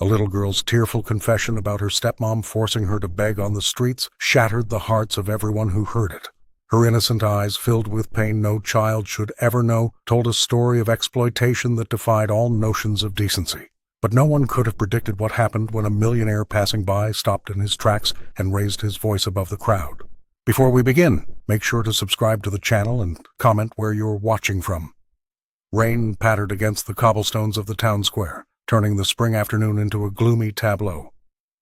A little girl's tearful confession about her stepmom forcing her to beg on the streets shattered the hearts of everyone who heard it. Her innocent eyes, filled with pain no child should ever know, told a story of exploitation that defied all notions of decency. But no one could have predicted what happened when a millionaire passing by stopped in his tracks and raised his voice above the crowd. Before we begin, make sure to subscribe to the channel and comment where you're watching from. Rain pattered against the cobblestones of the town square, turning the spring afternoon into a gloomy tableau.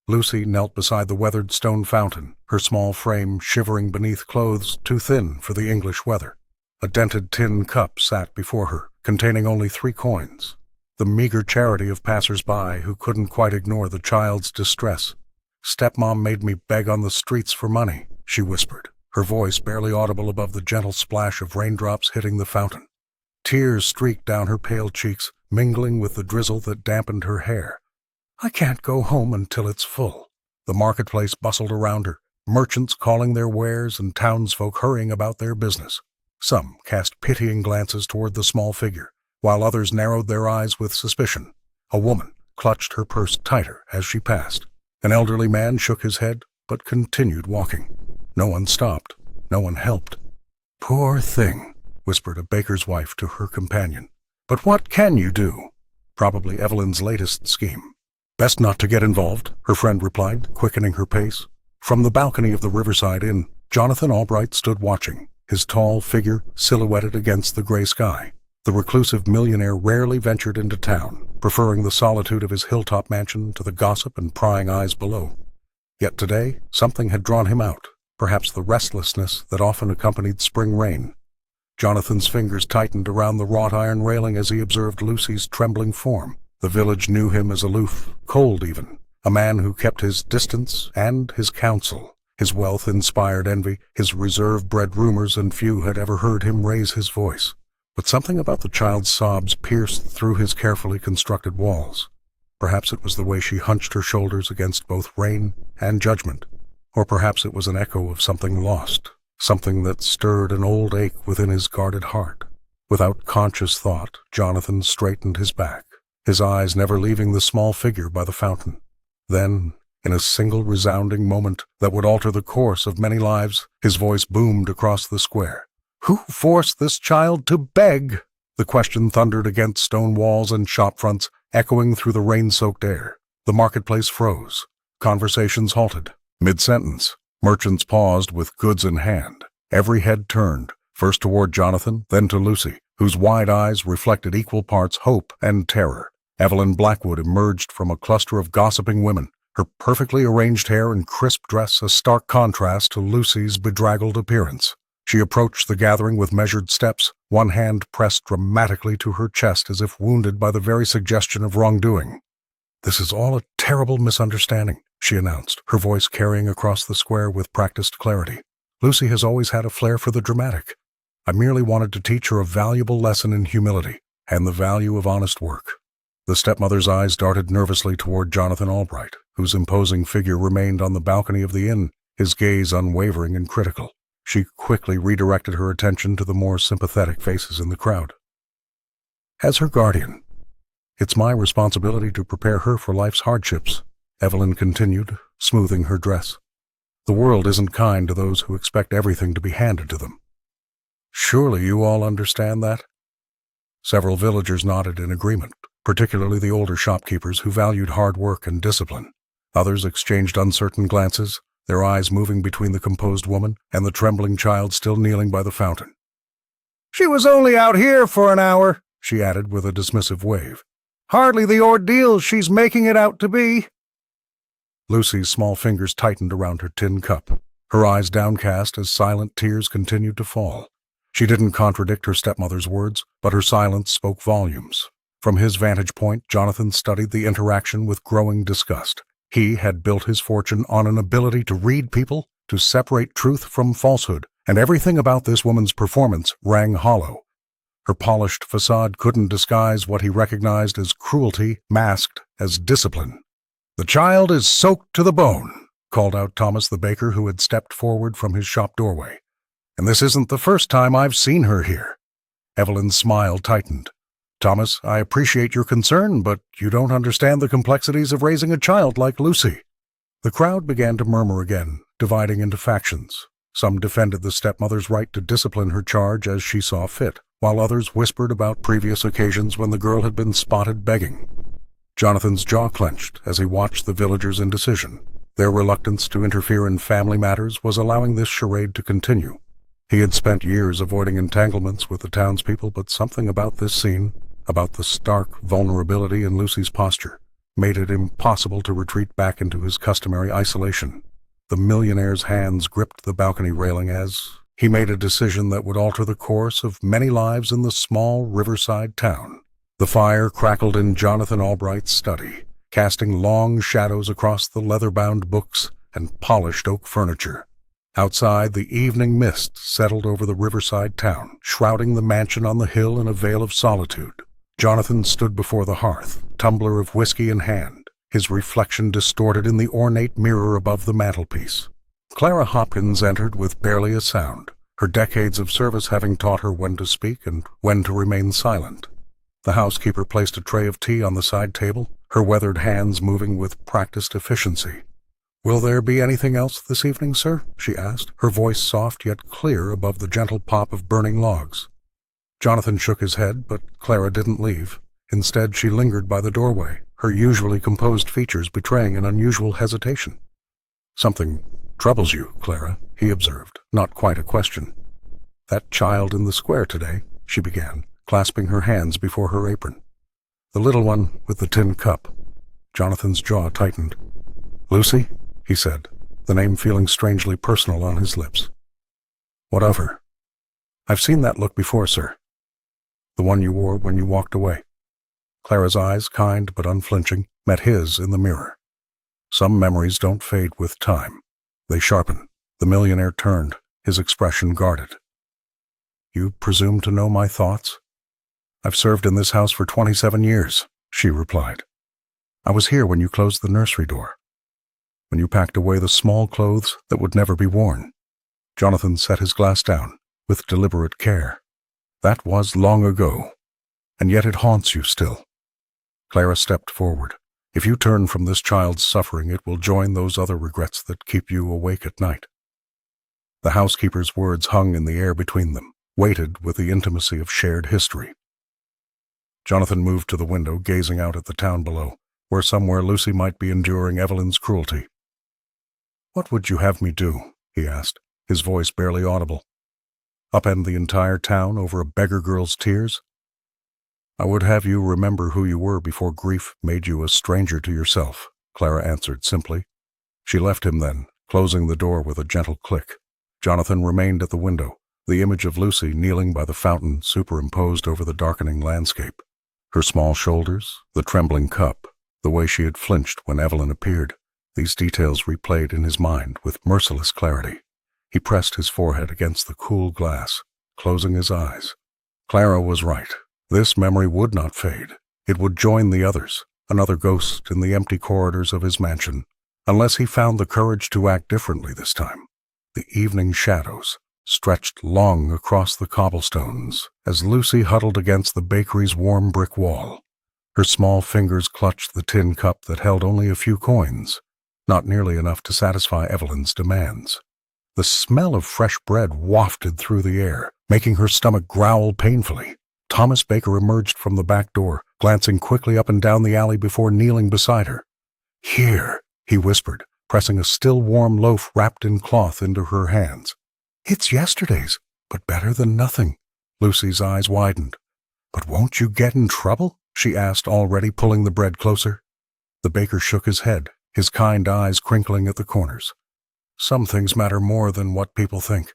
Lucy knelt beside the weathered stone fountain, her small frame shivering beneath clothes too thin for the English weather. A dented tin cup sat before her, containing only 3 coins, the meager charity of passers-by who couldn't quite ignore the child's distress. "Stepmom made me beg on the streets for money," she whispered, her voice barely audible above the gentle splash of raindrops hitting the fountain. Tears streaked down her pale cheeks, mingling with the drizzle that dampened her hair. "I can't go home until it's full." The marketplace bustled around her, merchants calling their wares and townsfolk hurrying about their business. Some cast pitying glances toward the small figure, while others narrowed their eyes with suspicion. A woman clutched her purse tighter as she passed. An elderly man shook his head, but continued walking. No one stopped. No one helped. "Poor thing," whispered a baker's wife to her companion. "But what can you do?" "Probably Evelyn's latest scheme." "Best not to get involved," her friend replied, quickening her pace. From the balcony of the Riverside Inn, Jonathan Albright stood watching, his tall figure silhouetted against the gray sky. The reclusive millionaire rarely ventured into town, preferring the solitude of his hilltop mansion to the gossip and prying eyes below. Yet today, something had drawn him out, perhaps the restlessness that often accompanied spring rain. Jonathan's fingers tightened around the wrought iron railing as he observed Lucy's trembling form. The village knew him as aloof, cold even, a man who kept his distance and his counsel. His wealth inspired envy, his reserve bred rumors, and few had ever heard him raise his voice. But something about the child's sobs pierced through his carefully constructed walls. Perhaps it was the way she hunched her shoulders against both rain and judgment, or perhaps it was an echo of something lost, something that stirred an old ache within his guarded heart. Without conscious thought, Jonathan straightened his back, his eyes never leaving the small figure by the fountain. Then, in a single resounding moment that would alter the course of many lives, his voice boomed across the square. "Who forced this child to beg?" The question thundered against stone walls and shop fronts, echoing through the rain-soaked air. The marketplace froze. Conversations halted. Mid-sentence, merchants paused with goods in hand. Every head turned, first toward Jonathan, then to Lucy, whose wide eyes reflected equal parts hope and terror. Evelyn Blackwood emerged from a cluster of gossiping women, her perfectly arranged hair and crisp dress a stark contrast to Lucy's bedraggled appearance. She approached the gathering with measured steps, one hand pressed dramatically to her chest as if wounded by the very suggestion of wrongdoing. "This is all a terrible misunderstanding," she announced, her voice carrying across the square with practiced clarity. "Lucy has always had a flair for the dramatic. I merely wanted to teach her a valuable lesson in humility and the value of honest work." The stepmother's eyes darted nervously toward Jonathan Albright, whose imposing figure remained on the balcony of the inn, his gaze unwavering and critical. She quickly redirected her attention to the more sympathetic faces in the crowd. "As her guardian, it's my responsibility to prepare her for life's hardships," Evelyn continued, smoothing her dress. "The world isn't kind to those who expect everything to be handed to them. Surely you all understand that?" Several villagers nodded in agreement, particularly the older shopkeepers who valued hard work and discipline. Others exchanged uncertain glances, their eyes moving between the composed woman and the trembling child still kneeling by the fountain. "She was only out here for an hour," she added with a dismissive wave. "Hardly the ordeal she's making it out to be." Lucy's small fingers tightened around her tin cup, her eyes downcast as silent tears continued to fall. She didn't contradict her stepmother's words, but her silence spoke volumes. From his vantage point, Jonathan studied the interaction with growing disgust. He had built his fortune on an ability to read people, to separate truth from falsehood, and everything about this woman's performance rang hollow. Her polished facade couldn't disguise what he recognized as cruelty masked as discipline. "The child is soaked to the bone," called out Thomas the baker, who had stepped forward from his shop doorway. "And this isn't the first time I've seen her here." Evelyn's smile tightened. "Thomas, I appreciate your concern, but you don't understand the complexities of raising a child like Lucy." The crowd began to murmur again, dividing into factions. Some defended the stepmother's right to discipline her charge as she saw fit, while others whispered about previous occasions when the girl had been spotted begging. Jonathan's jaw clenched as he watched the villagers' indecision. Their reluctance to interfere in family matters was allowing this charade to continue. He had spent years avoiding entanglements with the townspeople, but something about this scene, about the stark vulnerability in Lucy's posture, made it impossible to retreat back into his customary isolation. The millionaire's hands gripped the balcony railing as he made a decision that would alter the course of many lives in the small riverside town. The fire crackled in Jonathan Albright's study, casting long shadows across the leather-bound books and polished oak furniture. Outside, the evening mist settled over the riverside town, shrouding the mansion on the hill in a veil of solitude. Jonathan stood before the hearth, tumbler of whiskey in hand, his reflection distorted in the ornate mirror above the mantelpiece. Clara Hopkins entered with barely a sound, her decades of service having taught her when to speak and when to remain silent. The housekeeper placed a tray of tea on the side table, her weathered hands moving with practiced efficiency. "Will there be anything else this evening, sir?" she asked, her voice soft yet clear above the gentle pop of burning logs. Jonathan shook his head, but Clara didn't leave. Instead, she lingered by the doorway, her usually composed features betraying an unusual hesitation. "Something troubles you, Clara," he observed, not quite a question. "That child in the square today," she began, clasping her hands before her apron. "The little one with the tin cup." Jonathan's jaw tightened. "Lucy?" he said, the name feeling strangely personal on his lips. "What of her?" "I've seen that look before, sir." "The one you wore when you walked away?" Clara's eyes, kind but unflinching, met his in the mirror. Some memories don't fade with time. They sharpen. The millionaire turned, his expression guarded. "You presume to know my thoughts?" "I've served in this house for 27 years, she replied. "I was here when you closed the nursery door, when you packed away the small clothes that would never be worn." Jonathan set his glass down, with deliberate care. "That was long ago, and yet it haunts you still." Clara stepped forward. "If you turn from this child's suffering, it will join those other regrets that keep you awake at night." The housekeeper's words hung in the air between them, weighted with the intimacy of shared history. Jonathan moved to the window, gazing out at the town below, where somewhere Lucy might be enduring Evelyn's cruelty. "What would you have me do?" he asked, his voice barely audible. "Upend the entire town over a beggar girl's tears?" "I would have you remember who you were before grief made you a stranger to yourself," Clara answered simply. She left him then, closing the door with a gentle click. Jonathan remained at the window, the image of Lucy kneeling by the fountain superimposed over the darkening landscape. Her small shoulders, the trembling cup, the way she had flinched when Evelyn appeared, these details replayed in his mind with merciless clarity. He pressed his forehead against the cool glass, closing his eyes. Clara was right. This memory would not fade. It would join the others, another ghost in the empty corridors of his mansion, unless he found the courage to act differently this time. The evening shadows stretched long across the cobblestones as Lucy huddled against the bakery's warm brick wall. Her small fingers clutched the tin cup that held only a few coins, not nearly enough to satisfy Evelyn's demands. The smell of fresh bread wafted through the air, making her stomach growl painfully. Thomas Baker emerged from the back door, glancing quickly up and down the alley before kneeling beside her. "Here," he whispered, pressing a still warm loaf wrapped in cloth into her hands. "It's yesterday's, but better than nothing." Lucy's eyes widened. "But won't you get in trouble?" she asked, already pulling the bread closer. The baker shook his head, his kind eyes crinkling at the corners. "Some things matter more than what people think."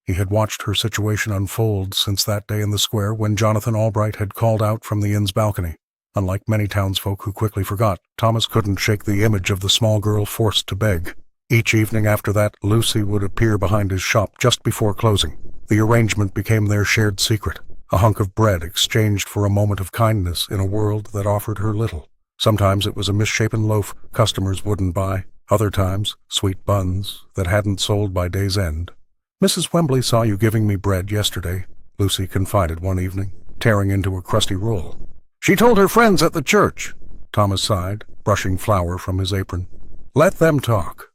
He had watched her situation unfold since that day in the square when Jonathan Albright had called out from the inn's balcony. Unlike many townsfolk who quickly forgot, Thomas couldn't shake the image of the small girl forced to beg. Each evening after that, Lucy would appear behind his shop just before closing. The arrangement became their shared secret, a hunk of bread exchanged for a moment of kindness in a world that offered her little. Sometimes it was a misshapen loaf customers wouldn't buy, other times sweet buns that hadn't sold by day's end. "Mrs. Wembley saw you giving me bread yesterday," Lucy confided one evening. tearing into a crusty roll. "She told her friends at the church," Thomas sighed, brushing flour from his apron. "Let them talk."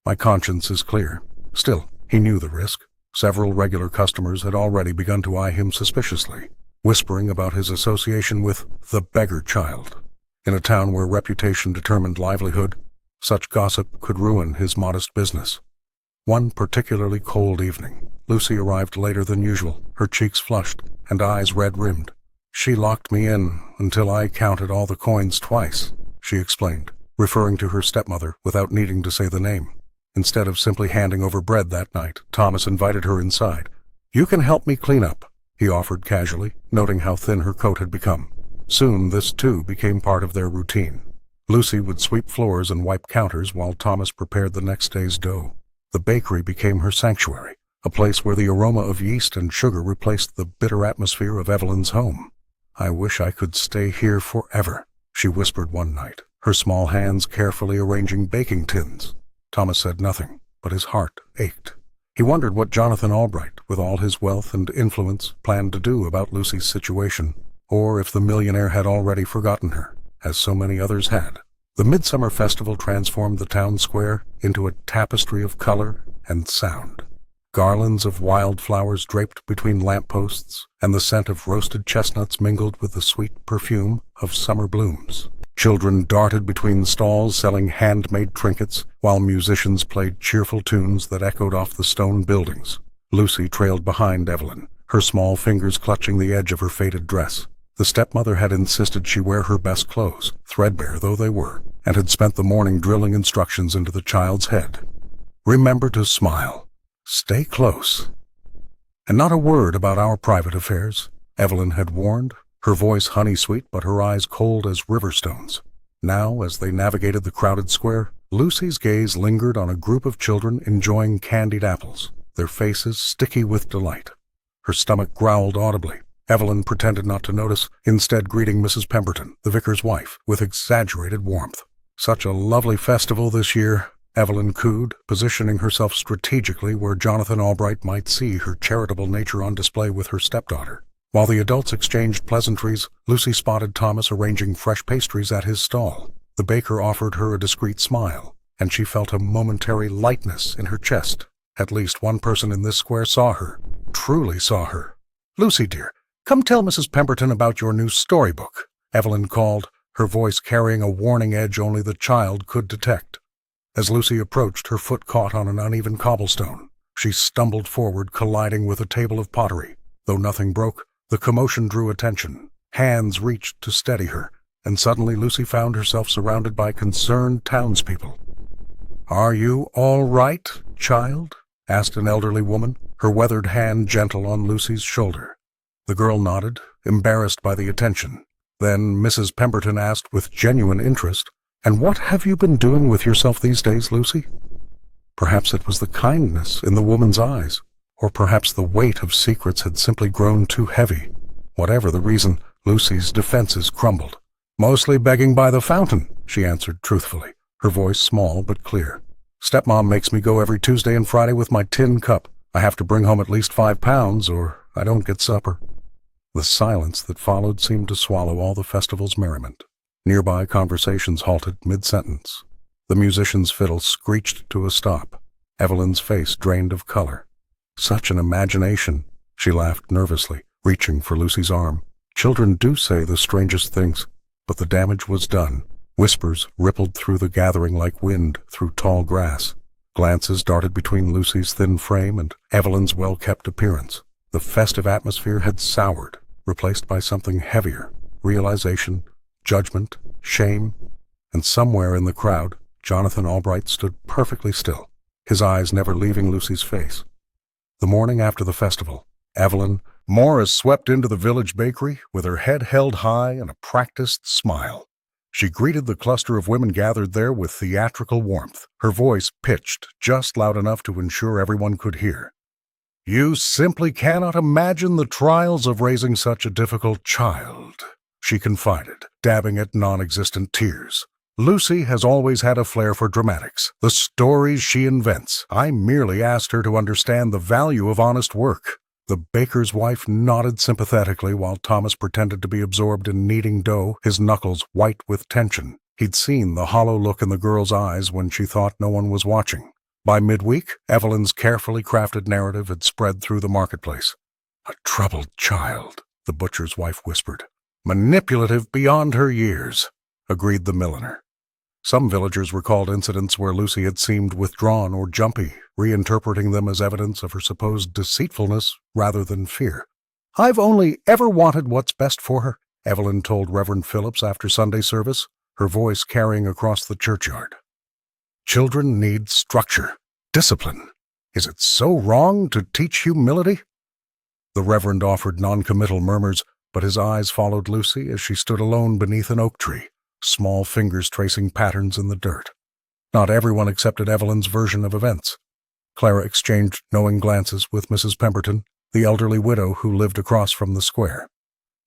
My conscience is clear. Still, he knew the risk. Several regular customers had already begun to eye him suspiciously, whispering about his association with the beggar child. In a town where reputation determined livelihood, such gossip could ruin his modest business. One particularly cold evening, Lucy arrived later than usual, her cheeks flushed and eyes red-rimmed. "She locked me in until I counted all the coins twice," she explained, referring to her stepmother without needing to say the name. Instead of simply handing over bread that night, Thomas invited her inside. "You can help me clean up," he offered casually, noting how thin her coat had become. Soon this too became part of their routine. Lucy would sweep floors and wipe counters while Thomas prepared the next day's dough. The bakery became her sanctuary, a place where the aroma of yeast and sugar replaced the bitter atmosphere of Evelyn's home. "I wish I could stay here forever," she whispered one night, her small hands carefully arranging baking tins. Thomas said nothing, but his heart ached. He wondered what Jonathan Albright, with all his wealth and influence, planned to do about Lucy's situation, or if the millionaire had already forgotten her, as so many others had. The Midsummer Festival transformed the town square into a tapestry of color and sound. Garlands of wildflowers draped between lampposts, and the scent of roasted chestnuts mingled with the sweet perfume of summer blooms. Children darted between stalls selling handmade trinkets, while musicians played cheerful tunes that echoed off the stone buildings. Lucy trailed behind Evelyn, her small fingers clutching the edge of her faded dress. The stepmother had insisted she wear her best clothes, threadbare though they were, and had spent the morning drilling instructions into the child's head. "Remember to smile. Stay close. And not a word about our private affairs," Evelyn had warned, her voice honey-sweet but her eyes cold as river stones. Now, as they navigated the crowded square, Lucy's gaze lingered on a group of children enjoying candied apples, their faces sticky with delight. Her stomach growled audibly. Evelyn pretended not to notice, instead greeting Mrs. Pemberton, the vicar's wife, with exaggerated warmth. "Such a lovely festival this year," Evelyn cooed, positioning herself strategically where Jonathan Albright might see her charitable nature on display with her stepdaughter. While the adults exchanged pleasantries, Lucy spotted Thomas arranging fresh pastries at his stall. The baker offered her a discreet smile, and she felt a momentary lightness in her chest. At least one person in this square saw her, truly saw her. "Lucy, dear, come tell Mrs. Pemberton about your new storybook," Evelyn called, her voice carrying a warning edge only the child could detect. As Lucy approached, her foot caught on an uneven cobblestone. She stumbled forward, colliding with a table of pottery. Though nothing broke, the commotion drew attention. Hands reached to steady her, and suddenly Lucy found herself surrounded by concerned townspeople. "Are you all right, child?" asked an elderly woman, her weathered hand gentle on Lucy's shoulder. The girl nodded, embarrassed by the attention. Then Mrs. Pemberton asked with genuine interest, "And what have you been doing with yourself these days, Lucy?" Perhaps it was the kindness in the woman's eyes, or perhaps the weight of secrets had simply grown too heavy. Whatever the reason, Lucy's defenses crumbled. "Mostly begging by the fountain," she answered truthfully, her voice small but clear. "Stepmom makes me go every Tuesday and Friday with my tin cup. I have to bring home at least 5 pounds, or I don't get supper." The silence that followed seemed to swallow all the festival's merriment. Nearby conversations halted mid-sentence. The musician's fiddle screeched to a stop. Evelyn's face drained of color. "Such an imagination," she laughed nervously, reaching for Lucy's arm. "Children do say the strangest things." But the damage was done. Whispers rippled through the gathering like wind through tall grass. Glances darted between Lucy's thin frame and Evelyn's well-kept appearance. The festive atmosphere had soured, replaced by something heavier: realization, judgment, shame. And somewhere in the crowd, Jonathan Albright stood perfectly still, his eyes never leaving Lucy's face. The morning after the festival, Evelyn Morris swept into the village bakery with her head held high and a practiced smile. She greeted the cluster of women gathered there with theatrical warmth, her voice pitched just loud enough to ensure everyone could hear. "You simply cannot imagine the trials of raising such a difficult child," she confided, dabbing at non-existent tears. "Lucy has always had a flair for dramatics, the stories she invents. I merely asked her to understand the value of honest work. The baker's wife nodded sympathetically while Thomas pretended to be absorbed in kneading dough, his knuckles white with tension. He'd seen the hollow look in the girl's eyes when she thought no one was watching. By midweek, Evelyn's carefully crafted narrative had spread through the marketplace. "A troubled child," the butcher's wife whispered. "Manipulative beyond her years," agreed the milliner. Some villagers recalled incidents where Lucy had seemed withdrawn or jumpy, reinterpreting them as evidence of her supposed deceitfulness rather than fear. "I've only ever wanted what's best for her," Evelyn told Reverend Phillips after Sunday service, her voice carrying across the churchyard. "Children need structure, discipline. Is it so wrong to teach humility?" The Reverend offered noncommittal murmurs, but his eyes followed Lucy as she stood alone beneath an oak tree, small fingers tracing patterns in the dirt. Not everyone accepted Evelyn's version of events. Clara exchanged knowing glances with Mrs. Pemberton, the elderly widow who lived across from the square.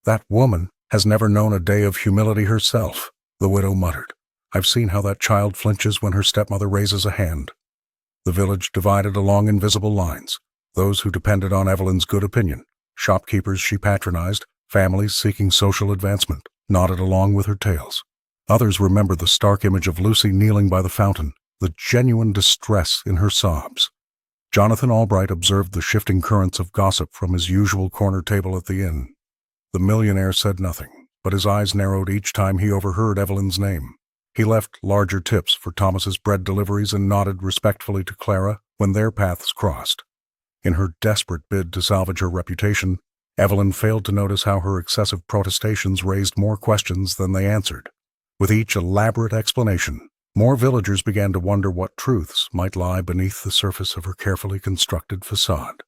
"That woman has never known a day of humility herself," the widow muttered. "I've seen how that child flinches when her stepmother raises a hand." The village divided along invisible lines, those who depended on Evelyn's good opinion, shopkeepers she patronized, families seeking social advancement, nodded along with her tales. Others remembered the stark image of Lucy kneeling by the fountain, the genuine distress in her sobs. Jonathan Albright observed the shifting currents of gossip from his usual corner table at the inn. The millionaire said nothing, but his eyes narrowed each time he overheard Evelyn's name. He left larger tips for Thomas's bread deliveries and nodded respectfully to Clara when their paths crossed. In her desperate bid to salvage her reputation, Evelyn failed to notice how her excessive protestations raised more questions than they answered. With each elaborate explanation, more villagers began to wonder what truths might lie beneath the surface of her carefully constructed facade.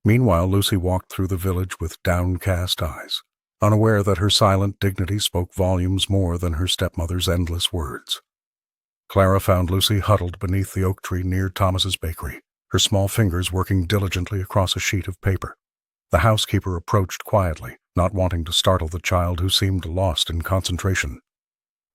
Meanwhile, Lucy walked through the village with downcast eyes, unaware that her silent dignity spoke volumes more than her stepmother's endless words. Clara found Lucy huddled beneath the oak tree near Thomas's bakery, her small fingers working diligently across a sheet of paper. The housekeeper approached quietly, not wanting to startle the child who seemed lost in concentration.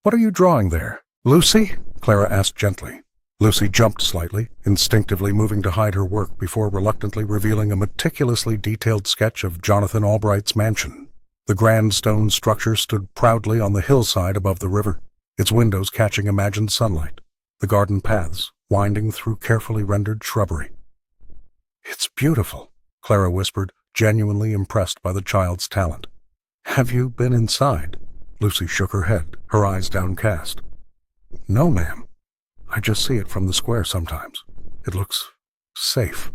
"What are you drawing there, Lucy?" Clara asked gently. Lucy jumped slightly, instinctively moving to hide her work before reluctantly revealing a meticulously detailed sketch of Jonathan Albright's mansion. The grand stone structure stood proudly on the hillside above the river, its windows catching imagined sunlight, the garden paths winding through carefully rendered shrubbery. "It's beautiful," Clara whispered, genuinely impressed by the child's talent. "Have you been inside?" Lucy shook her head, her eyes downcast. "No, ma'am. I just see it from the square sometimes. It looks safe."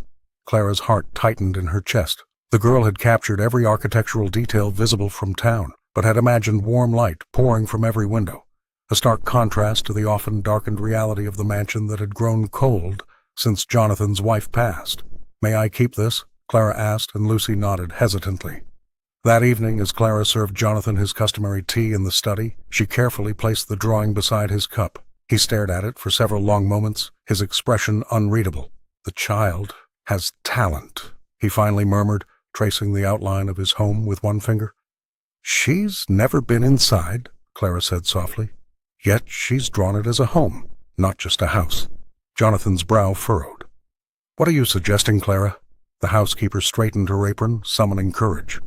Clara's heart tightened in her chest. The girl had captured every architectural detail visible from town, but had imagined warm light pouring from every window, a stark contrast to the often darkened reality of the mansion that had grown cold since Jonathan's wife passed. "May I keep this?" Clara asked, and Lucy nodded hesitantly. That evening, as Clara served Jonathan his customary tea in the study, she carefully placed the drawing beside his cup. He stared at it for several long moments, his expression unreadable. "The child has talent," he finally murmured, tracing the outline of his home with one finger. "She's never been inside," Clara said softly. "Yet she's drawn it as a home, not just a house." Jonathan's brow furrowed. "What are you suggesting, Clara?" The housekeeper straightened her apron, summoning courage.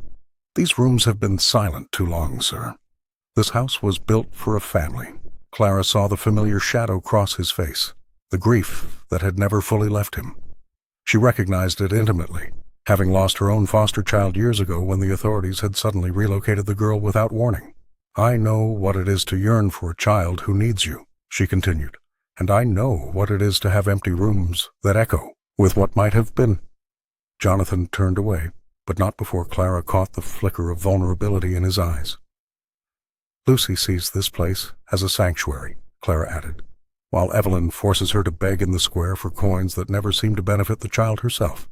"These rooms have been silent too long, sir. This house was built for a family." Clara saw the familiar shadow cross his face, the grief that had never fully left him. She recognized it intimately, having lost her own foster child years ago when the authorities had suddenly relocated the girl without warning. "I know what it is to yearn for a child who needs you," she continued, "and I know what it is to have empty rooms that echo with what might have been." Jonathan turned away, but not before Clara caught the flicker of vulnerability in his eyes. "Lucy sees this place as a sanctuary," Clara added, "while Evelyn forces her to beg in the square for coins that never seem to benefit the child herself."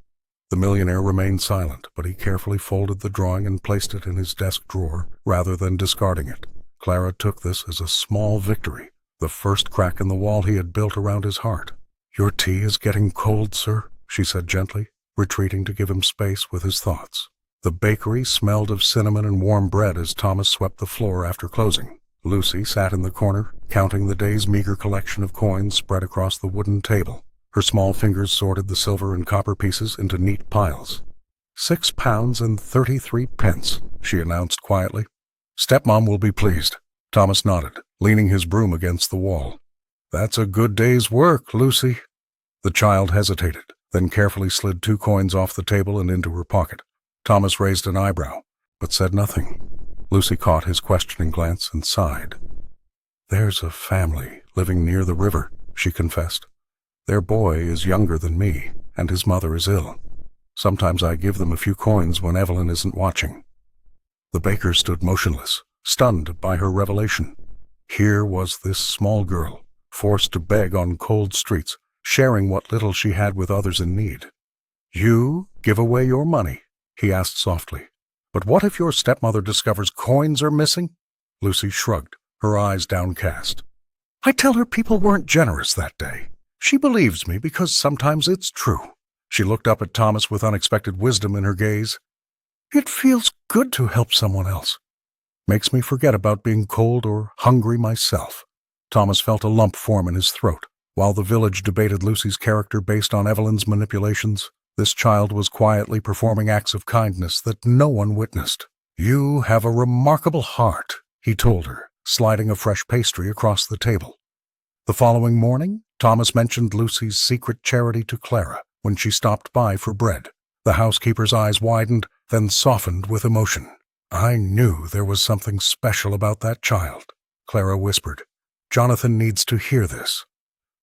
The millionaire remained silent, but he carefully folded the drawing and placed it in his desk drawer rather than discarding it. Clara took this as a small victory, the first crack in the wall he had built around his heart. "Your tea is getting cold, sir," she said gently, retreating to give him space with his thoughts. The bakery smelled of cinnamon and warm bread as Thomas swept the floor after closing. Lucy sat in the corner, counting the day's meager collection of coins spread across the wooden table. Her small fingers sorted the silver and copper pieces into neat piles. £6.33, she announced quietly. Stepmom will be pleased. Thomas nodded, leaning his broom against the wall. That's a good day's work, Lucy. The child hesitated, then carefully slid 2 coins off the table and into her pocket. Thomas raised an eyebrow, but said nothing. Lucy caught his questioning glance and sighed. There's a family living near the river, she confessed. Their boy is younger than me, and his mother is ill. Sometimes I give them a few coins when Evelyn isn't watching. The baker stood motionless, stunned by her revelation. Here was this small girl, forced to beg on cold streets, sharing what little she had with others in need. You give away your money? He asked softly. But what if your stepmother discovers coins are missing? Lucy shrugged, her eyes downcast. I tell her people weren't generous that day. She believes me because sometimes it's true. She looked up at Thomas with unexpected wisdom in her gaze. It feels good to help someone else. Makes me forget about being cold or hungry myself. Thomas felt a lump form in his throat. While the village debated Lucy's character based on Evelyn's manipulations, this child was quietly performing acts of kindness that no one witnessed. You have a remarkable heart, he told her, sliding a fresh pastry across the table. The following morning, Thomas mentioned Lucy's secret charity to Clara when she stopped by for bread. The housekeeper's eyes widened, then softened with emotion. I knew there was something special about that child, Clara whispered. Jonathan needs to hear this.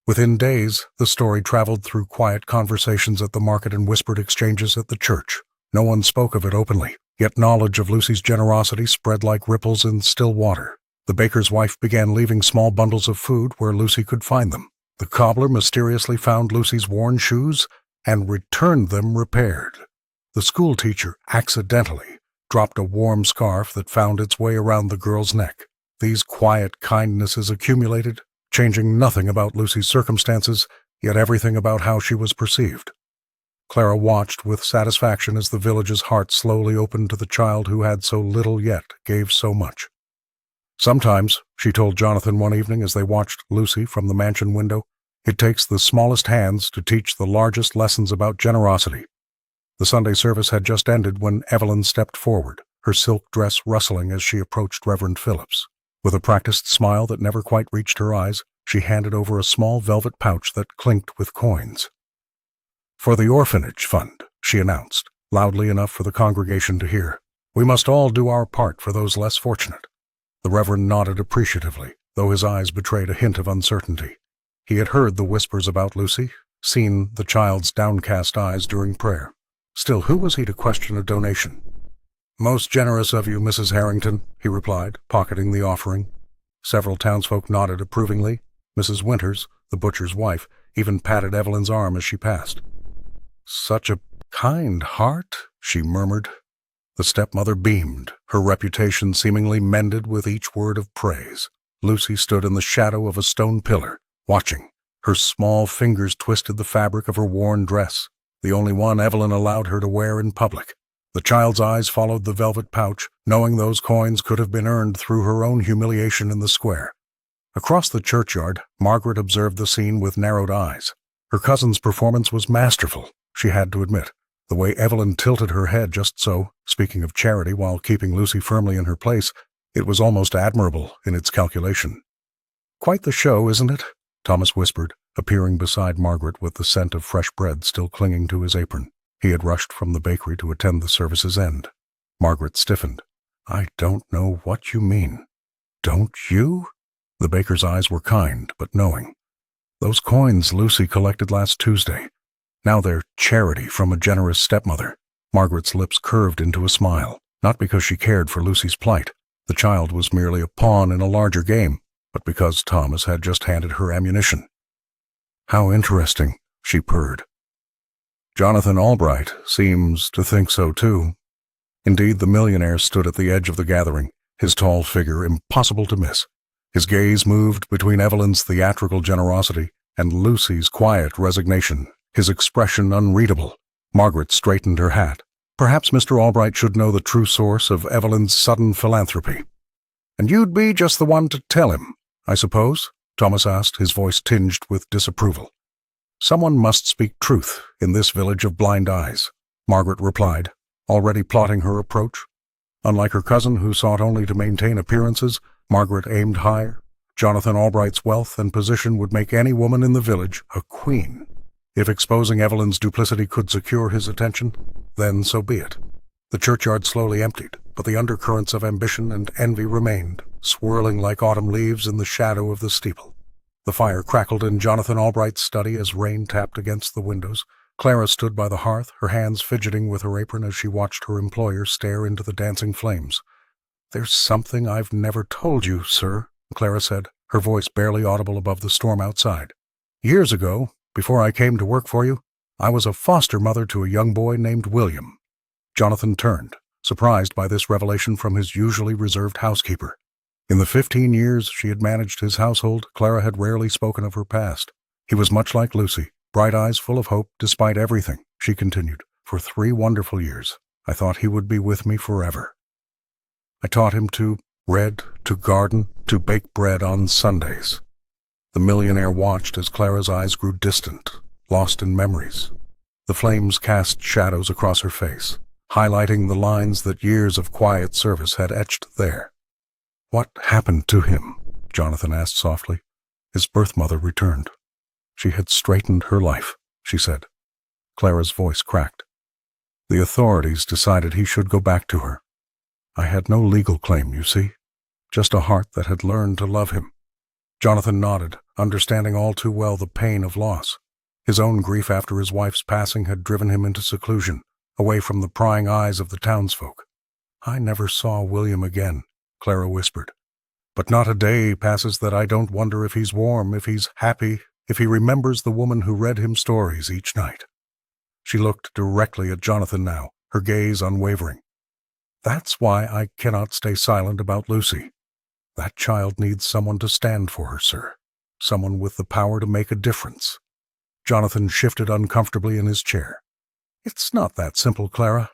Within days, the story traveled through quiet conversations at the market and whispered exchanges at the church. No one spoke of it openly, yet knowledge of Lucy's generosity spread like ripples in still water. The baker's wife began leaving small bundles of food where Lucy could find them. The cobbler mysteriously found Lucy's worn shoes and returned them repaired. The schoolteacher accidentally dropped a warm scarf that found its way around the girl's neck. These quiet kindnesses accumulated, changing nothing about Lucy's circumstances, yet everything about how she was perceived. Clara watched with satisfaction as the village's heart slowly opened to the child who had so little yet gave so much. Sometimes, she told Jonathan one evening as they watched Lucy from the mansion window, it takes the smallest hands to teach the largest lessons about generosity. The Sunday service had just ended when Evelyn stepped forward, her silk dress rustling as she approached Reverend Phillips. With a practiced smile that never quite reached her eyes, she handed over a small velvet pouch that clinked with coins. For the orphanage fund, she announced, loudly enough for the congregation to hear. We must all do our part for those less fortunate. The Reverend nodded appreciatively, though his eyes betrayed a hint of uncertainty. He had heard the whispers about Lucy, seen the child's downcast eyes during prayer. Still, who was he to question a donation? Most generous of you, Mrs. Harrington, he replied, pocketing the offering. Several townsfolk nodded approvingly. Mrs. Winters, the butcher's wife, even patted Evelyn's arm as she passed. Such a kind heart, she murmured. The stepmother beamed, her reputation seemingly mended with each word of praise. Lucy stood in the shadow of a stone pillar, watching. Her small fingers twisted the fabric of her worn dress, the only one Evelyn allowed her to wear in public. The child's eyes followed the velvet pouch, knowing those coins could have been earned through her own humiliation in the square. Across the churchyard, Margaret observed the scene with narrowed eyes. Her cousin's performance was masterful, she had to admit. The way Evelyn tilted her head just so, speaking of charity while keeping Lucy firmly in her place, it was almost admirable in its calculation. Quite the show, isn't it? Thomas whispered, appearing beside Margaret with the scent of fresh bread still clinging to his apron. He had rushed from the bakery to attend the service's end. Margaret stiffened. I don't know what you mean. Don't you? The baker's eyes were kind, but knowing. Those coins Lucy collected last Tuesday. Now they're charity from a generous stepmother. Margaret's lips curved into a smile, not because she cared for Lucy's plight. The child was merely a pawn in a larger game, but because Thomas had just handed her ammunition. How interesting, she purred. Jonathan Albright seems to think so too. Indeed, the millionaire stood at the edge of the gathering, his tall figure impossible to miss. His gaze moved between Evelyn's theatrical generosity and Lucy's quiet resignation, his expression unreadable. Margaret straightened her hat. Perhaps Mr. Albright should know the true source of Evelyn's sudden philanthropy. And you'd be just the one to tell him, I suppose? Thomas asked, his voice tinged with disapproval. Someone must speak truth in this village of blind eyes, Margaret replied, already plotting her approach. Unlike her cousin, who sought only to maintain appearances, Margaret aimed higher. Jonathan Albright's wealth and position would make any woman in the village a queen. If exposing Evelyn's duplicity could secure his attention, then so be it. The churchyard slowly emptied, but the undercurrents of ambition and envy remained, swirling like autumn leaves in the shadow of the steeple. The fire crackled in Jonathan Albright's study as rain tapped against the windows. Clara stood by the hearth, her hands fidgeting with her apron as she watched her employer stare into the dancing flames. "There's something I've never told you, sir," Clara said, her voice barely audible above the storm outside. "Years ago, before I came to work for you, I was a foster mother to a young boy named William." Jonathan turned, surprised by this revelation from his usually reserved housekeeper. In the 15 years she had managed his household, Clara had rarely spoken of her past. He was much like Lucy, bright eyes full of hope despite everything, she continued. "For 3 wonderful years, I thought he would be with me forever. I taught him to read, to garden, to bake bread on Sundays." The millionaire watched as Clara's eyes grew distant, lost in memories. The flames cast shadows across her face, highlighting the lines that years of quiet service had etched there. "What happened to him?" Jonathan asked softly. His birth mother returned. "She had straightened her life," she said. Clara's voice cracked. "The authorities decided he should go back to her. I had no legal claim, you see, just a heart that had learned to love him." Jonathan nodded, understanding all too well the pain of loss. His own grief after his wife's passing had driven him into seclusion, away from the prying eyes of the townsfolk. "I never saw William again," Clara whispered. "But not a day passes that I don't wonder if he's warm, if he's happy, if he remembers the woman who read him stories each night." She looked directly at Jonathan now, her gaze unwavering. "That's why I cannot stay silent about Lucy. That child needs someone to stand for her, sir. Someone with the power to make a difference." Jonathan shifted uncomfortably in his chair. "It's not that simple, Clara.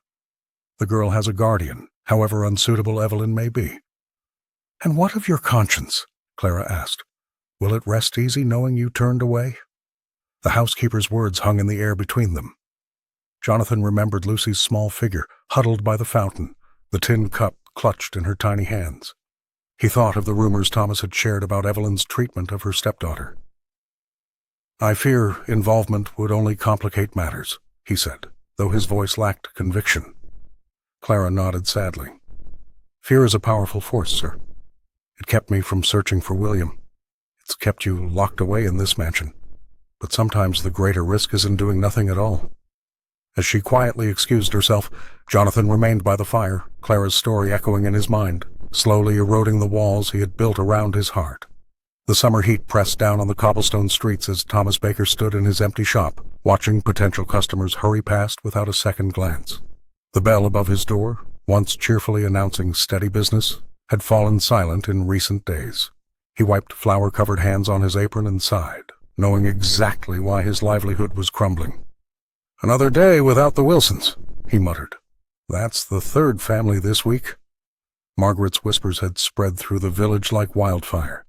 The girl has a guardian, however unsuitable Evelyn may be." "And what of your conscience?" Clara asked. "Will it rest easy knowing you turned away?" The housekeeper's words hung in the air between them. Jonathan remembered Lucy's small figure, huddled by the fountain, the tin cup clutched in her tiny hands. He thought of the rumors Thomas had shared about Evelyn's treatment of her stepdaughter. "I fear involvement would only complicate matters," he said, though his voice lacked conviction. Clara nodded sadly. "Fear is a powerful force, sir. It kept me from searching for William. It's kept you locked away in this mansion. But sometimes the greater risk is in doing nothing at all." As she quietly excused herself, Jonathan remained by the fire, Clara's story echoing in his mind, slowly eroding the walls he had built around his heart. The summer heat pressed down on the cobblestone streets as Thomas Baker stood in his empty shop, watching potential customers hurry past without a second glance. The bell above his door, once cheerfully announcing steady business, had fallen silent in recent days. He wiped flour-covered hands on his apron and sighed, knowing exactly why his livelihood was crumbling. "Another day without the Wilsons," he muttered. "That's the 3rd family this week." Margaret's whispers had spread through the village like wildfire.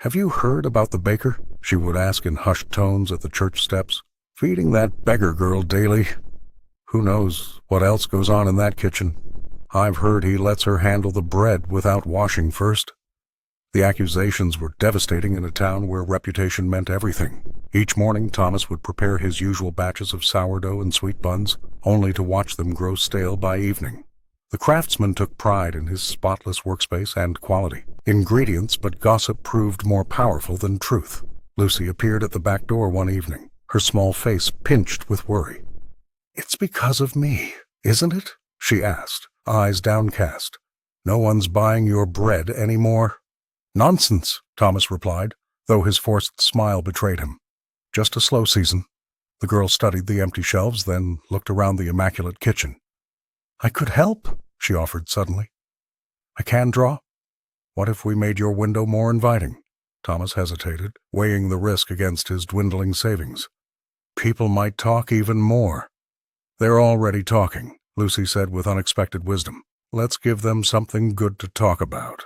"Have you heard about the baker?" she would ask in hushed tones at the church steps. "Feeding that beggar girl daily. Who knows what else goes on in that kitchen? I've heard he lets her handle the bread without washing first." The accusations were devastating in a town where reputation meant everything. Each morning Thomas would prepare his usual batches of sourdough and sweet buns, only to watch them grow stale by evening. The craftsman took pride in his spotless workspace and quality. Ingredients, but gossip proved more powerful than truth. Lucy appeared at the back door one evening, her small face pinched with worry. "It's because of me, isn't it?" she asked, eyes downcast. "No one's buying your bread anymore." "Nonsense," Thomas replied, though his forced smile betrayed him. "Just a slow season." The girl studied the empty shelves, then looked around the immaculate kitchen. "I could help," she offered suddenly. "I can draw? What if we made your window more inviting?" Thomas hesitated, weighing the risk against his dwindling savings. "People might talk even more." "They're already talking," Lucy said with unexpected wisdom. "Let's give them something good to talk about."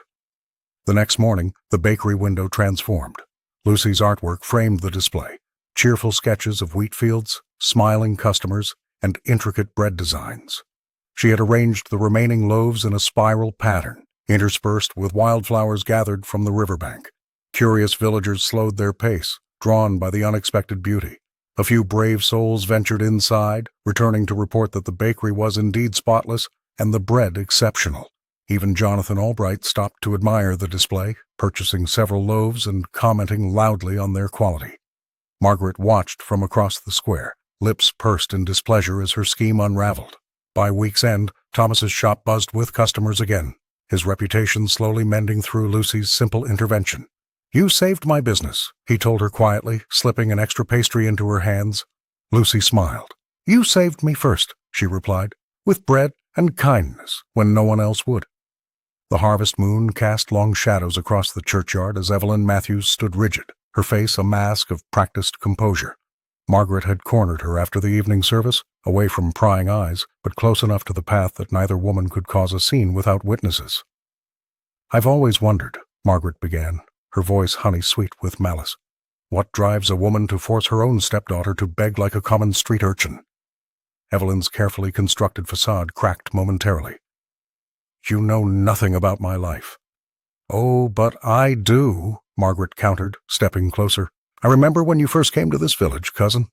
The next morning, the bakery window transformed. Lucy's artwork framed the display, cheerful sketches of wheat fields, smiling customers, and intricate bread designs. She had arranged the remaining loaves in a spiral pattern, interspersed with wildflowers gathered from the riverbank. Curious villagers slowed their pace, drawn by the unexpected beauty. A few brave souls ventured inside, returning to report that the bakery was indeed spotless and the bread exceptional. Even Jonathan Albright stopped to admire the display, purchasing several loaves and commenting loudly on their quality. Margaret watched from across the square, lips pursed in displeasure as her scheme unraveled. By week's end, Thomas's shop buzzed with customers again, his reputation slowly mending through Lucy's simple intervention. "You saved my business," he told her quietly, slipping an extra pastry into her hands. Lucy smiled. "You saved me first," she replied, "with bread and kindness when no one else would." The harvest moon cast long shadows across the churchyard as Evelyn Matthews stood rigid, her face a mask of practiced composure. Margaret had cornered her after the evening service, away from prying eyes, but close enough to the path that neither woman could cause a scene without witnesses. "I've always wondered," Margaret began, her voice honey-sweet with malice, "what drives a woman to force her own stepdaughter to beg like a common street urchin?" Evelyn's carefully constructed facade cracked momentarily. "You know nothing about my life." "Oh, but I do," Margaret countered, stepping closer. "I remember when you first came to this village, cousin.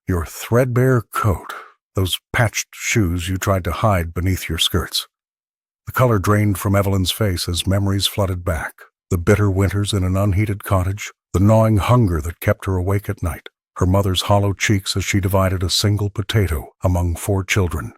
Your threadbare coat, those patched shoes you tried to hide beneath your skirts." The color drained from Evelyn's face as memories flooded back. The bitter winters in an unheated cottage, the gnawing hunger that kept her awake at night, her mother's hollow cheeks as she divided a single potato among 4 children.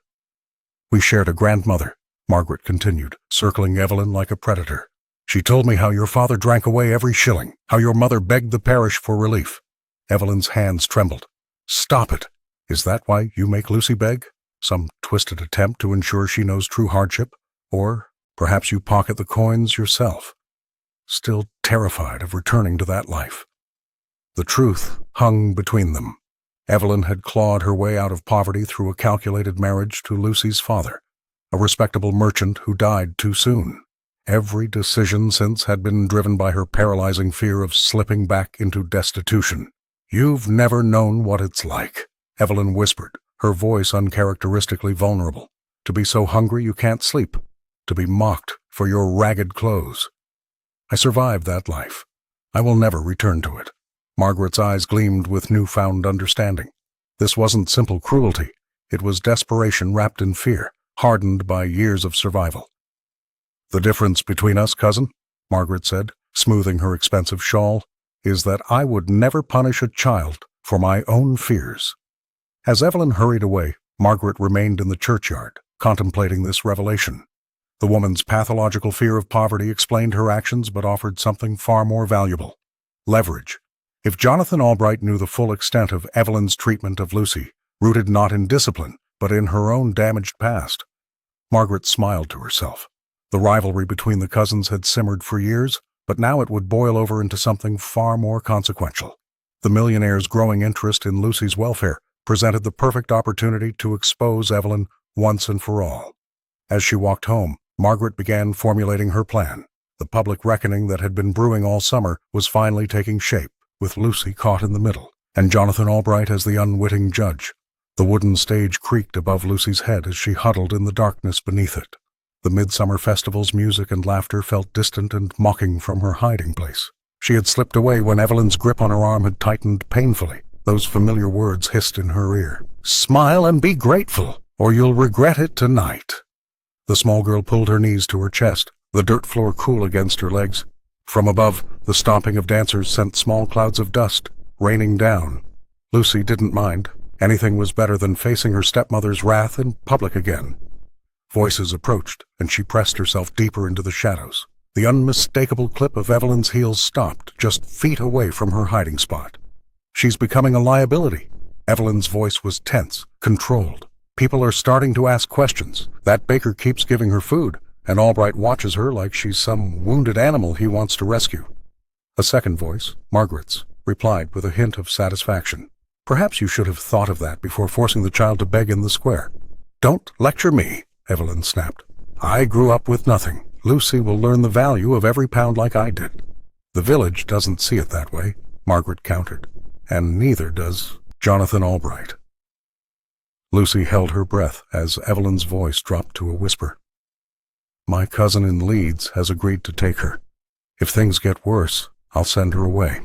"We shared a grandmother," Margaret continued, circling Evelyn like a predator. "She told me how your father drank away every shilling, how your mother begged the parish for relief." Evelyn's hands trembled. "Stop it! Is that why you make Lucy beg? Some twisted attempt to ensure she knows true hardship? Or perhaps you pocket the coins yourself, still terrified of returning to that life?" The truth hung between them. Evelyn had clawed her way out of poverty through a calculated marriage to Lucy's father, a respectable merchant who died too soon. Every decision since had been driven by her paralyzing fear of slipping back into destitution. "You've never known what it's like," Evelyn whispered, her voice uncharacteristically vulnerable. "To be so hungry you can't sleep, to be mocked for your ragged clothes. I survived that life. I will never return to it." Margaret's eyes gleamed with newfound understanding. This wasn't simple cruelty. It was desperation wrapped in fear, hardened by years of survival. "The difference between us, cousin," Margaret said, smoothing her expensive shawl, "is that I would never punish a child for my own fears." As Evelyn hurried away, Margaret remained in the churchyard, contemplating this revelation. The woman's pathological fear of poverty explained her actions but offered something far more valuable: leverage. If Jonathan Albright knew the full extent of Evelyn's treatment of Lucy, rooted not in discipline, but in her own damaged past, Margaret smiled to herself. The rivalry between the cousins had simmered for years, but now it would boil over into something far more consequential. The millionaire's growing interest in Lucy's welfare presented the perfect opportunity to expose Evelyn once and for all. As she walked home, Margaret began formulating her plan. The public reckoning that had been brewing all summer was finally taking shape, with Lucy caught in the middle, and Jonathan Albright as the unwitting judge. The wooden stage creaked above Lucy's head as she huddled in the darkness beneath it. The midsummer festival's music and laughter felt distant and mocking from her hiding place. She had slipped away when Evelyn's grip on her arm had tightened painfully. Those familiar words hissed in her ear. "Smile and be grateful, or you'll regret it tonight." The small girl pulled her knees to her chest, the dirt floor cool against her legs. From above, the stomping of dancers sent small clouds of dust, raining down. Lucy didn't mind. Anything was better than facing her stepmother's wrath in public again. Voices approached, and she pressed herself deeper into the shadows. The unmistakable clip of Evelyn's heels stopped, just feet away from her hiding spot. "She's becoming a liability." Evelyn's voice was tense, controlled. "People are starting to ask questions. That baker keeps giving her food, and Albright watches her like she's some wounded animal he wants to rescue." A second voice, Margaret's, replied with a hint of satisfaction. "Perhaps you should have thought of that before forcing the child to beg in the square." "Don't lecture me," Evelyn snapped. "I grew up with nothing. Lucy will learn the value of every pound like I did." "The village doesn't see it that way," Margaret countered. "And neither does Jonathan Albright." Lucy held her breath as Evelyn's voice dropped to a whisper. My cousin in Leeds has agreed to take her. If things get worse, I'll send her away.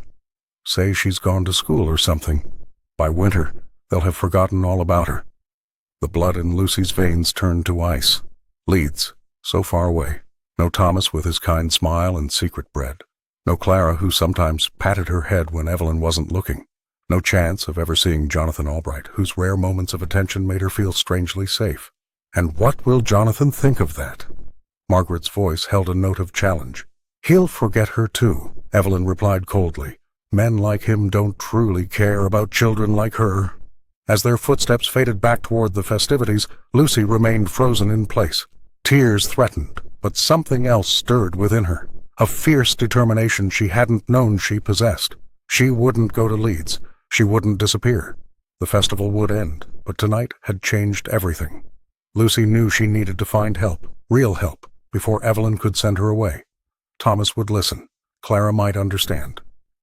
Say she's gone to school or something. By winter, they'll have forgotten all about her. The blood in Lucy's veins turned to ice. Leeds, so far away. No Thomas with his kind smile and secret bread. No Clara who sometimes patted her head when Evelyn wasn't looking. No chance of ever seeing Jonathan Albright, whose rare moments of attention made her feel strangely safe. And what will Jonathan think of that? Margaret's voice held a note of challenge. He'll forget her too, Evelyn replied coldly. Men like him don't truly care about children like her. As their footsteps faded back toward the festivities, Lucy remained frozen in place. Tears threatened, but something else stirred within her. A fierce determination she hadn't known she possessed. She wouldn't go to Leeds. She wouldn't disappear. The festival would end, but tonight had changed everything. Lucy knew she needed to find help, real help, before Evelyn could send her away. Thomas would listen. Clara might understand.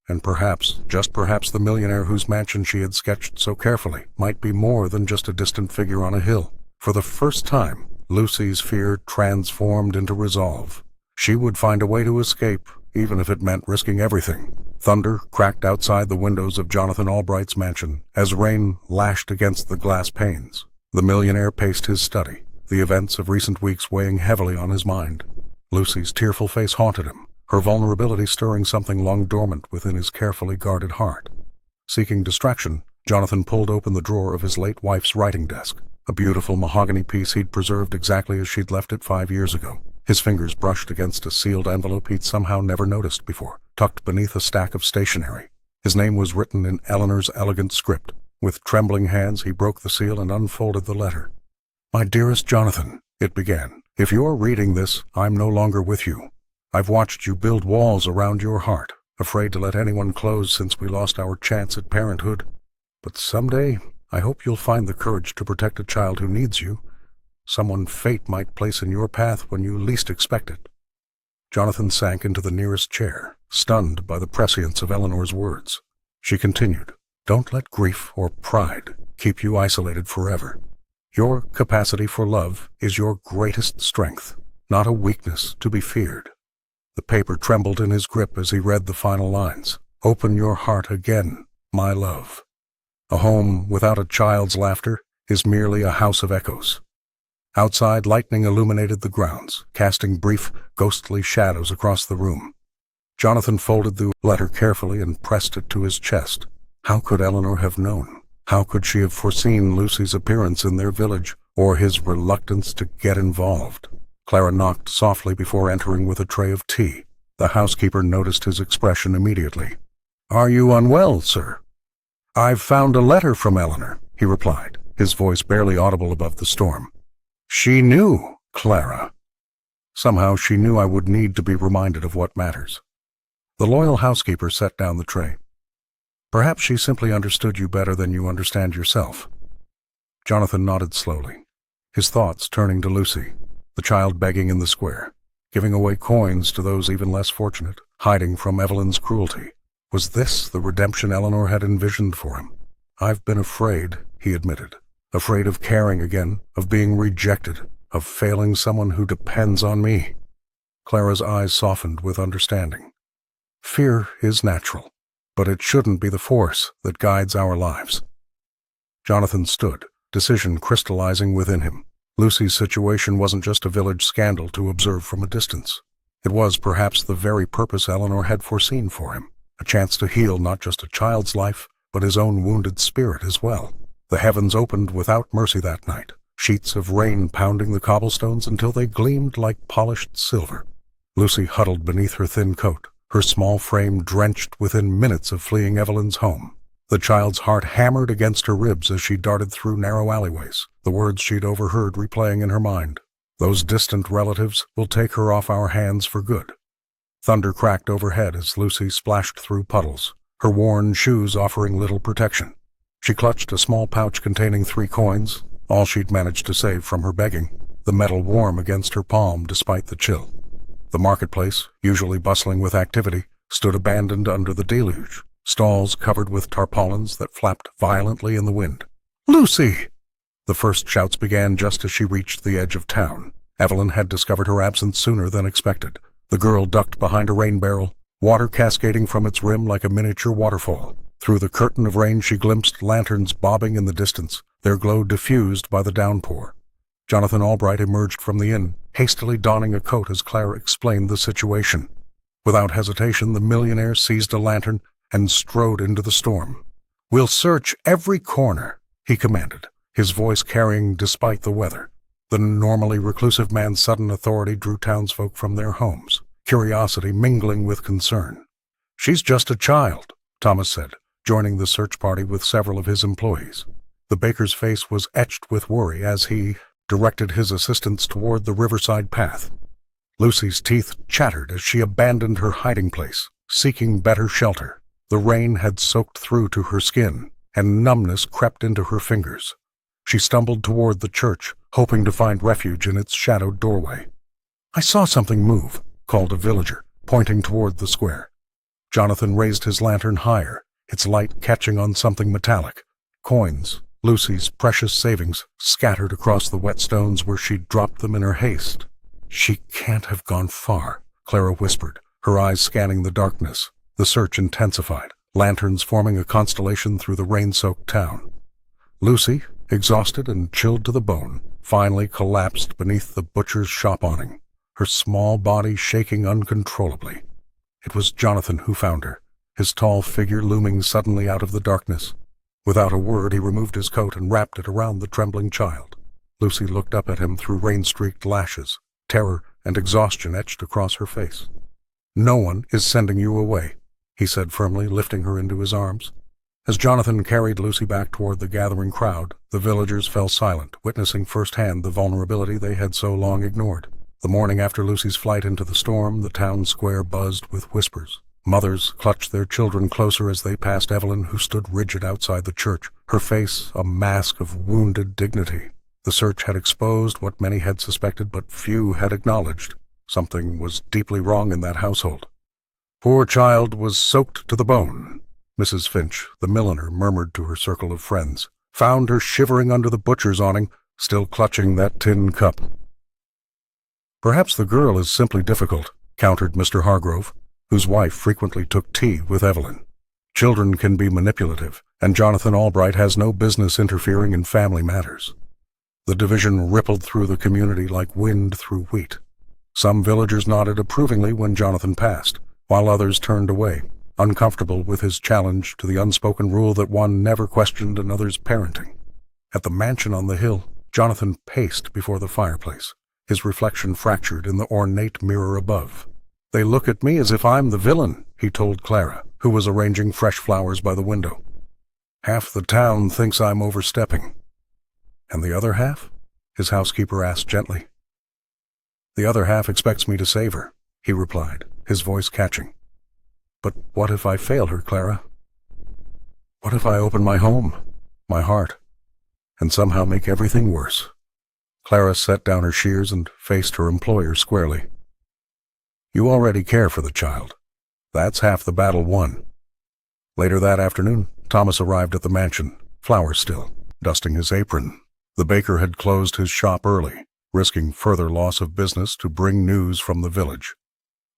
And perhaps, just perhaps, the millionaire whose mansion she had sketched so carefully might be more than just a distant figure on a hill. For the first time, Lucy's fear transformed into resolve. She would find a way to escape, even if it meant risking everything. Thunder cracked outside the windows of Jonathan Albright's mansion as rain lashed against the glass panes. The millionaire paced his study, the events of recent weeks weighing heavily on his mind. Lucy's tearful face haunted him, her vulnerability stirring something long dormant within his carefully guarded heart. Seeking distraction, Jonathan pulled open the drawer of his late wife's writing desk, a beautiful mahogany piece he'd preserved exactly as she'd left it 5 years ago. His fingers brushed against a sealed envelope he'd somehow never noticed before, tucked beneath a stack of stationery. His name was written in Eleanor's elegant script. With trembling hands, he broke the seal and unfolded the letter. My dearest Jonathan, it began, if you're reading this, I'm no longer with you. I've watched you build walls around your heart, afraid to let anyone close since we lost our chance at parenthood. But someday, I hope you'll find the courage to protect a child who needs you, someone fate might place in your path when you least expect it. Jonathan sank into the nearest chair, stunned by the prescience of Eleanor's words. She continued, don't let grief or pride keep you isolated forever. Your capacity for love is your greatest strength, not a weakness to be feared. The paper trembled in his grip as he read the final lines. Open your heart again, my love. A home without a child's laughter is merely a house of echoes. Outside, lightning illuminated the grounds, casting brief, ghostly shadows across the room. Jonathan folded the letter carefully and pressed it to his chest. How could Eleanor have known? How could she have foreseen Lucy's appearance in their village, or his reluctance to get involved? Clara knocked softly before entering with a tray of tea. The housekeeper noticed his expression immediately. Are you unwell, sir? I've found a letter from Eleanor, he replied, his voice barely audible above the storm. She knew, Clara. Somehow she knew I would need to be reminded of what matters. The loyal housekeeper set down the tray. Perhaps she simply understood you better than you understand yourself. Jonathan nodded slowly, his thoughts turning to Lucy, the child begging in the square, giving away coins to those even less fortunate, hiding from Evelyn's cruelty. Was this the redemption Eleanor had envisioned for him? I've been afraid, he admitted. Afraid of caring again, of being rejected, of failing someone who depends on me. Clara's eyes softened with understanding. Fear is natural, but it shouldn't be the force that guides our lives. Jonathan stood, decision crystallizing within him. Lucy's situation wasn't just a village scandal to observe from a distance. It was perhaps the very purpose Eleanor had foreseen for him, a chance to heal not just a child's life, but his own wounded spirit as well. The heavens opened without mercy that night, sheets of rain pounding the cobblestones until they gleamed like polished silver. Lucy huddled beneath her thin coat, her small frame drenched within minutes of fleeing Evelyn's home. The child's heart hammered against her ribs as she darted through narrow alleyways, the words she'd overheard replaying in her mind. Those distant relatives will take her off our hands for good. Thunder cracked overhead as Lucy splashed through puddles, her worn shoes offering little protection. She clutched a small pouch containing 3 coins, all she'd managed to save from her begging, the metal warm against her palm despite the chill. The marketplace, usually bustling with activity, stood abandoned under the deluge, stalls covered with tarpaulins that flapped violently in the wind. Lucy! The first shouts began just as she reached the edge of town. Evelyn had discovered her absence sooner than expected. The girl ducked behind a rain barrel, water cascading from its rim like a miniature waterfall. Through the curtain of rain she glimpsed lanterns bobbing in the distance, their glow diffused by the downpour. Jonathan Albright emerged from the inn, hastily donning a coat as Clara explained the situation. Without hesitation, the millionaire seized a lantern and strode into the storm. "We'll search every corner," he commanded, his voice carrying despite the weather. The normally reclusive man's sudden authority drew townsfolk from their homes, curiosity mingling with concern. "She's just a child," Thomas said, joining the search party with several of his employees. The baker's face was etched with worry as he directed his assistants toward the riverside path. Lucy's teeth chattered as she abandoned her hiding place, seeking better shelter. The rain had soaked through to her skin, and numbness crept into her fingers. She stumbled toward the church, hoping to find refuge in its shadowed doorway. "I saw something move," called a villager, pointing toward the square. Jonathan raised his lantern higher, its light catching on something metallic. Coins, Lucy's precious savings, scattered across the wet stones where she'd dropped them in her haste. "She can't have gone far," Clara whispered, her eyes scanning the darkness. The search intensified, lanterns forming a constellation through the rain-soaked town. Lucy, exhausted and chilled to the bone, finally collapsed beneath the butcher's shop awning, her small body shaking uncontrollably. It was Jonathan who found her, his tall figure looming suddenly out of the darkness. Without a word, he removed his coat and wrapped it around the trembling child. Lucy looked up at him through rain-streaked lashes, terror and exhaustion etched across her face. "No one is sending you away," he said firmly, lifting her into his arms. As Jonathan carried Lucy back toward the gathering crowd, the villagers fell silent, witnessing firsthand the vulnerability they had so long ignored. The morning after Lucy's flight into the storm, the town square buzzed with whispers. Mothers clutched their children closer as they passed Evelyn, who stood rigid outside the church, her face a mask of wounded dignity. The search had exposed what many had suspected but few had acknowledged. Something was deeply wrong in that household. "Poor child was soaked to the bone," Mrs. Finch, the milliner, murmured to her circle of friends. "Found her shivering under the butcher's awning, still clutching that tin cup." "Perhaps the girl is simply difficult," countered Mr. Hargrove, whose wife frequently took tea with Evelyn. "Children can be manipulative, and Jonathan Albright has no business interfering in family matters." The division rippled through the community like wind through wheat. Some villagers nodded approvingly when Jonathan passed, while others turned away, uncomfortable with his challenge to the unspoken rule that one never questioned another's parenting. At the mansion on the hill, Jonathan paced before the fireplace, his reflection fractured in the ornate mirror above. "They look at me as if I'm the villain," he told Clara, who was arranging fresh flowers by the window. "Half the town thinks I'm overstepping." "And the other half?" his housekeeper asked gently. "The other half expects me to save her," he replied, his voice catching. "But what if I fail her, Clara? What if I open my home, my heart, and somehow make everything worse?" Clara set down her shears and faced her employer squarely. "You already care for the child. That's half the battle won." Later that afternoon, Thomas arrived at the mansion, flowers still, dusting his apron. The baker had closed his shop early, risking further loss of business to bring news from the village.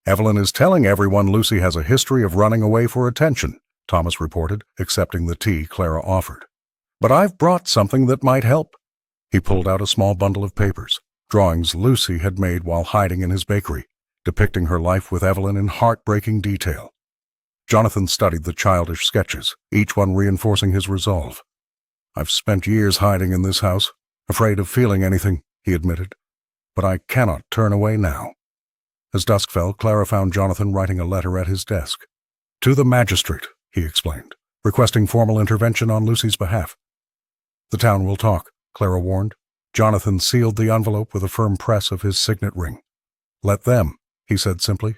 "Evelyn is telling everyone Lucy has a history of running away for attention," Thomas reported, accepting the tea Clara offered. "But I've brought something that might help." He pulled out a small bundle of papers, drawings Lucy had made while hiding in his bakery, depicting her life with Evelyn in heartbreaking detail. Jonathan studied the childish sketches, each one reinforcing his resolve. "I've spent years hiding in this house, afraid of feeling anything," he admitted. "But I cannot turn away now." As dusk fell, Clara found Jonathan writing a letter at his desk. "To the magistrate," he explained, requesting formal intervention on Lucy's behalf. "The town will talk," Clara warned. Jonathan sealed the envelope with a firm press of his signet ring. "Let them," he said simply.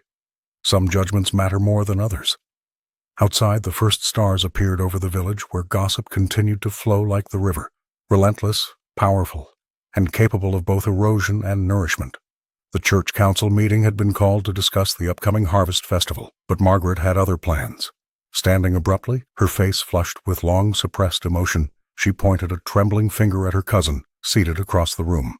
"Some judgments matter more than others." Outside, the first stars appeared over the village, where gossip continued to flow like the river, relentless, powerful, and capable of both erosion and nourishment. The church council meeting had been called to discuss the upcoming harvest festival, but Margaret had other plans. Standing abruptly, her face flushed with long-suppressed emotion, She pointed a trembling finger at her cousin, seated across the room.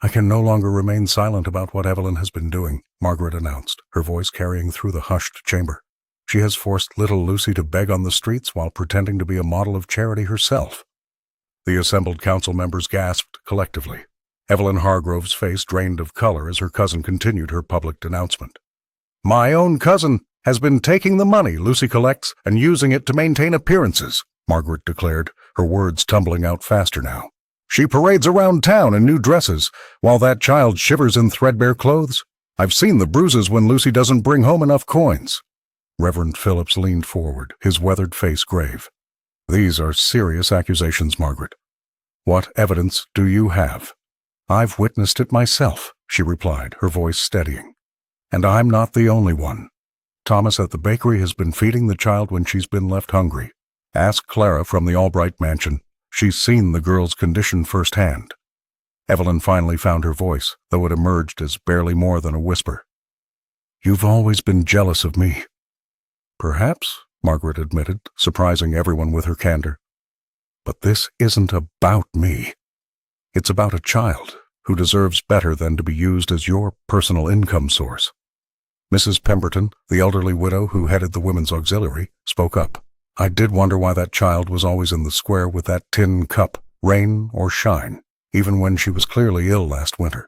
"I can no longer remain silent about what Evelyn has been doing," Margaret announced, her voice carrying through the hushed chamber. "She has forced little Lucy to beg on the streets while pretending to be a model of charity herself." The assembled council members gasped collectively. Evelyn Hargrove's face drained of color as her cousin continued her public denouncement. "My own cousin has been taking the money Lucy collects and using it to maintain appearances," Margaret declared, her words tumbling out faster now. "She parades around town in new dresses, while that child shivers in threadbare clothes. I've seen the bruises when Lucy doesn't bring home enough coins." Reverend Phillips leaned forward, his weathered face grave. "These are serious accusations, Margaret. What evidence do you have?" "I've witnessed it myself," she replied, her voice steadying. "And I'm not the only one. Thomas at the bakery has been feeding the child when she's been left hungry. Ask Clara from the Albright mansion. She's seen the girl's condition firsthand." Evelyn finally found her voice, though it emerged as barely more than a whisper. "You've always been jealous of me." "Perhaps," Margaret admitted, surprising everyone with her candor. "But this isn't about me. It's about a child who deserves better than to be used as your personal income source." Mrs. Pemberton, the elderly widow who headed the Women's Auxiliary, spoke up. "I did wonder why that child was always in the square with that tin cup, rain or shine, even when she was clearly ill last winter.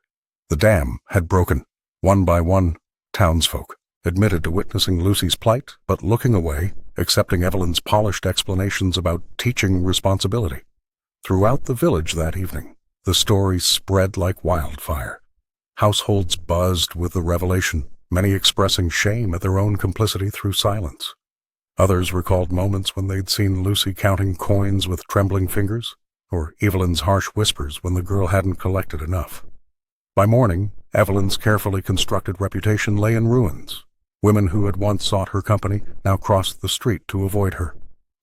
The dam had broken. One by one, townsfolk admitted to witnessing Lucy's plight, but looking away, accepting Evelyn's polished explanations about teaching responsibility. Throughout the village that evening, the story spread like wildfire. Households buzzed with the revelation, many expressing shame at their own complicity through silence. Others recalled moments when they'd seen Lucy counting coins with trembling fingers, or Evelyn's harsh whispers when the girl hadn't collected enough. By morning, Evelyn's carefully constructed reputation lay in ruins. Women who had once sought her company now crossed the street to avoid her.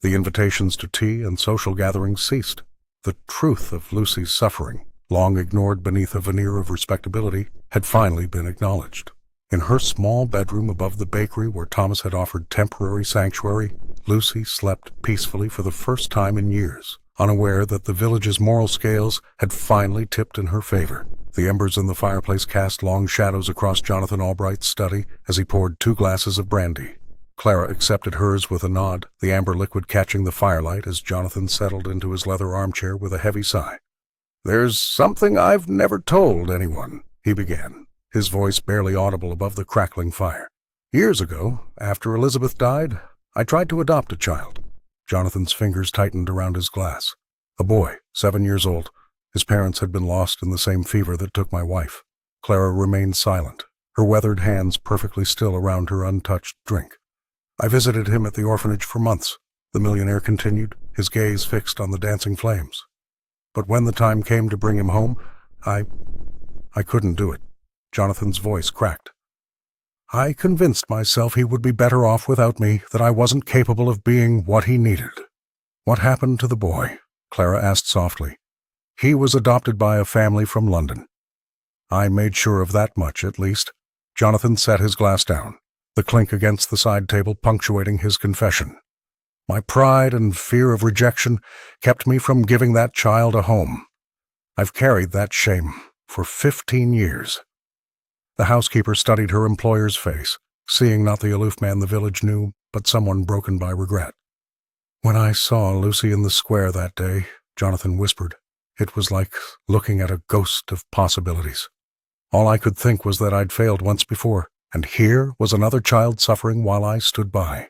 The invitations to tea and social gatherings ceased. The truth of Lucy's suffering, long ignored beneath a veneer of respectability, had finally been acknowledged. In her small bedroom above the bakery where Thomas had offered temporary sanctuary, Lucy slept peacefully for the first time in years, unaware that the village's moral scales had finally tipped in her favor. The embers in the fireplace cast long shadows across Jonathan Albright's study as he poured 2 glasses of brandy. Clara accepted hers with a nod, the amber liquid catching the firelight as Jonathan settled into his leather armchair with a heavy sigh. "There's something I've never told anyone," he began, his voice barely audible above the crackling fire. "Years ago, after Elizabeth died, I tried to adopt a child." Jonathan's fingers tightened around his glass. "A boy, 7 years old. His parents had been lost in the same fever that took my wife." Clara remained silent, her weathered hands perfectly still around her untouched drink. "I visited him at the orphanage for months," the millionaire continued, his gaze fixed on the dancing flames. "But when the time came to bring him home, I couldn't do it." Jonathan's voice cracked. "I convinced myself he would be better off without me, that I wasn't capable of being what he needed." "What happened to the boy?" Clara asked softly. "He was adopted by a family from London." "I made sure of that much, at least." Jonathan set his glass down, the clink against the side table punctuating his confession. "My pride and fear of rejection kept me from giving that child a home. I've carried that shame for 15 years. The housekeeper studied her employer's face, seeing not the aloof man the village knew, but someone broken by regret. "When I saw Lucy in the square that day," Jonathan whispered, "it was like looking at a ghost of possibilities. All I could think was that I'd failed once before, and here was another child suffering while I stood by."